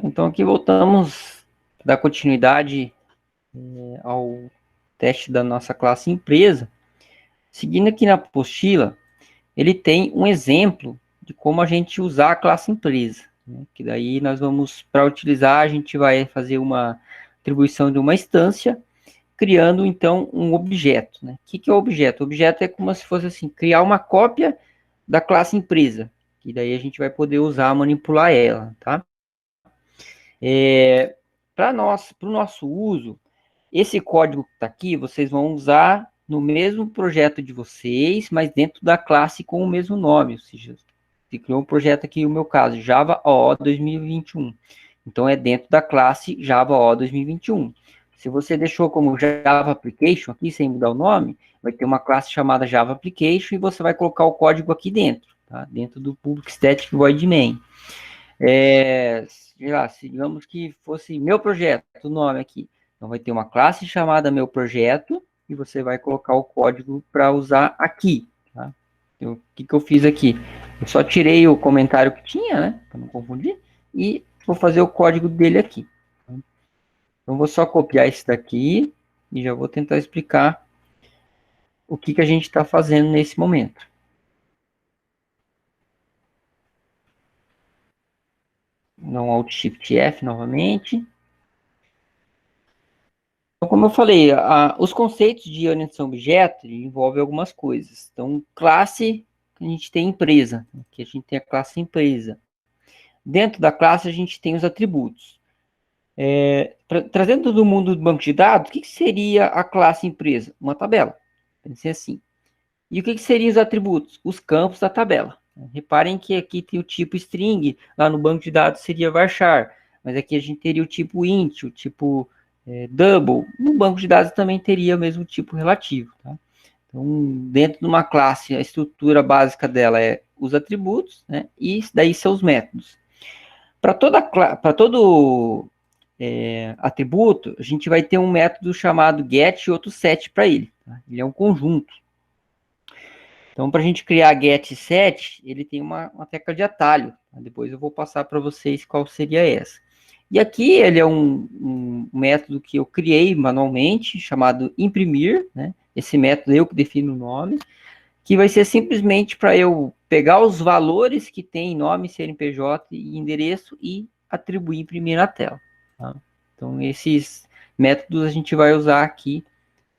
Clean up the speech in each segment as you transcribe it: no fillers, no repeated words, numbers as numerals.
Então aqui voltamos a dar continuidade ao teste da nossa classe empresa. Seguindo aqui na apostila, ele tem um exemplo de como a gente usar a classe empresa, né? Que daí nós vamos, para utilizar, a gente vai fazer uma atribuição de uma instância, criando então um objeto, né? O que é o objeto? O objeto é como se fosse assim, criar uma cópia da classe empresa, que daí a gente vai poder usar, manipular ela, tá? Para o nosso uso, esse código que está aqui, vocês vão usar no mesmo projeto de vocês, mas dentro da classe com o mesmo nome, ou seja, se criou um projeto aqui, no meu caso, Java OO 2021. Então, é dentro da classe Java OO 2021. Se você deixou como Java Application aqui, sem mudar o nome, vai ter uma classe chamada Java Application e você vai colocar o código aqui dentro, tá? Dentro do Public Static Void Main. Sei lá, digamos que fosse meu projeto, o nome aqui. Então, vai ter uma classe chamada meu projeto e você vai colocar o código para usar aqui, tá? Então, o que eu fiz aqui? Eu só tirei o comentário que tinha, né, para não confundir, e vou fazer o código dele aqui. Então, vou só copiar esse daqui e já vou tentar explicar o que a gente está fazendo nesse momento. Dá um Alt Shift F novamente. Então, como eu falei, os conceitos de orientação a objeto envolvem algumas coisas. Então, classe, a gente tem empresa, aqui a gente tem a classe empresa. Dentro da classe, a gente tem os atributos. Trazendo do mundo do banco de dados, o que seria a classe empresa? Uma tabela. Pensei assim. E o que seriam os atributos? Os campos da tabela. Reparem que aqui tem o tipo string, lá no banco de dados seria varchar, mas aqui a gente teria o tipo int, o tipo double. No banco de dados também teria o mesmo tipo relativo. Tá? Então, dentro de uma classe, a estrutura básica dela é os atributos, né? E daí seus métodos. Para todo atributo, a gente vai ter um método chamado get e outro set para ele. Tá? Ele é um conjunto. Então, para a gente criar get set, ele tem uma tecla de atalho. Tá? Depois eu vou passar para vocês qual seria essa. E aqui ele é um método que eu criei manualmente, chamado imprimir, né? Esse método eu que defino o nome, que vai ser simplesmente para eu pegar os valores que tem nome, CNPJ e endereço e atribuir, imprimir na tela. Tá? Então, esses métodos a gente vai usar aqui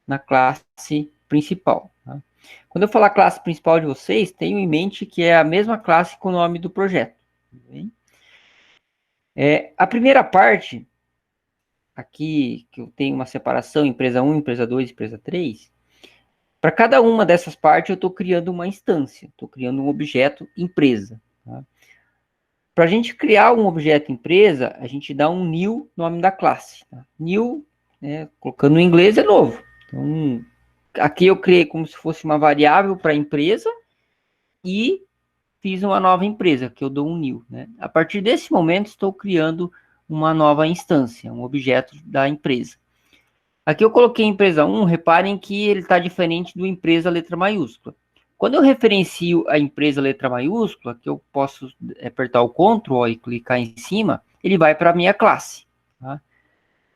na classe principal. Tá? Quando eu falar classe principal de vocês, tenham em mente que é a mesma classe com o nome do projeto. A primeira parte, aqui que eu tenho uma separação, empresa 1, empresa 2, empresa 3, para cada uma dessas partes eu estou criando uma instância, estou criando um objeto empresa. Tá? Para a gente criar um objeto empresa, a gente dá um new nome da classe. Tá? New, colocando no inglês, é novo. Então, aqui eu criei como se fosse uma variável para empresa e fiz uma nova empresa, que eu dou um new. Né? A partir desse momento, estou criando uma nova instância, um objeto da empresa. Aqui eu coloquei empresa 1, reparem que ele está diferente do empresa letra maiúscula. Quando eu referencio a empresa letra maiúscula, que eu posso apertar o Ctrl e clicar em cima, ele vai para a minha classe. Tá?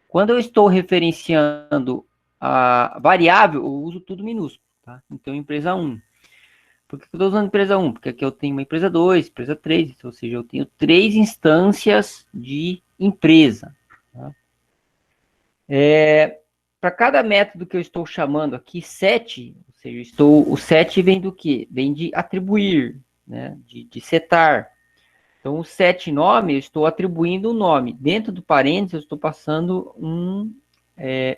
Quando eu estou referenciando a variável, eu uso tudo minúsculo. Tá? Então, empresa 1. Por que eu estou usando empresa 1? Porque aqui eu tenho uma empresa 2, empresa 3, ou seja, eu tenho 3 instâncias de empresa. Tá? Para cada método que eu estou chamando aqui, set, ou seja, o set vem do quê? Vem de atribuir, né? de setar. Então, o set nome, eu estou atribuindo um nome. Dentro do parênteses, eu estou passando um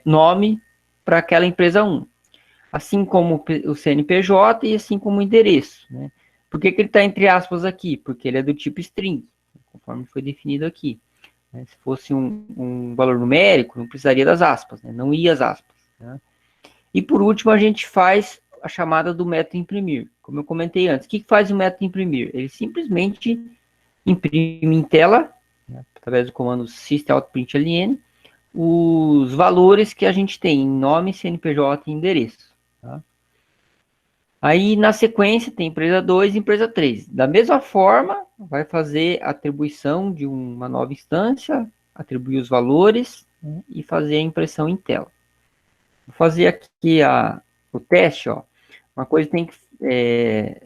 nome para aquela empresa 1. Assim como o CNPJ e assim como o endereço. Né? Por que ele está entre aspas aqui? Porque ele é do tipo string, conforme foi definido aqui. Se fosse um valor numérico, não precisaria das aspas, né? Não ia as aspas. Né? E por último, a gente faz a chamada do método imprimir. Como eu comentei antes, o que faz o método imprimir? Ele simplesmente imprime em tela, né, através do comando systemoutprintln, os valores que a gente tem em nome, CNPJ e endereço. Tá? Aí, na sequência, tem empresa 2 e empresa 3. Da mesma forma, vai fazer a atribuição de uma nova instância, atribuir os valores, né, e fazer a impressão em tela. Vou fazer aqui o teste, ó. Uma coisa que tem que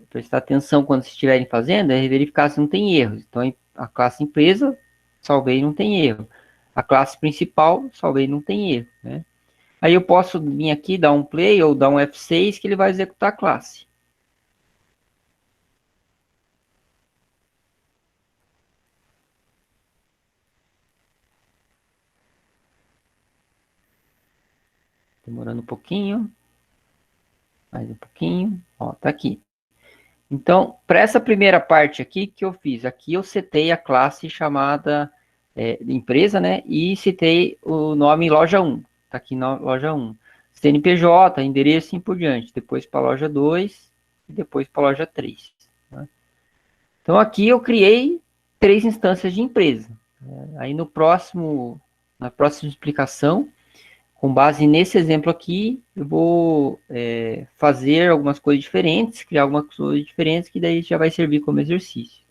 prestar atenção quando vocês estiverem fazendo é verificar se não tem erros. Então, a classe empresa, salvei, não tem erro. A classe principal, salvei, não tem erro, né? Aí eu posso vir aqui, dar um play ou dar um F6 que ele vai executar a classe. Demorando um pouquinho. Mais um pouquinho. Ó, tá aqui. Então, para essa primeira parte aqui, que eu fiz? Aqui eu setei a classe chamada empresa, né? E citei o nome loja 1. Tá aqui na loja 1. CNPJ, endereço e assim por diante. Depois para a loja 2 e depois para a loja 3. Né? Então, aqui eu criei 3 instâncias de empresa. Aí na próxima explicação, com base nesse exemplo aqui, eu vou fazer algumas coisas diferentes, criar algumas coisas diferentes, que daí já vai servir como exercício.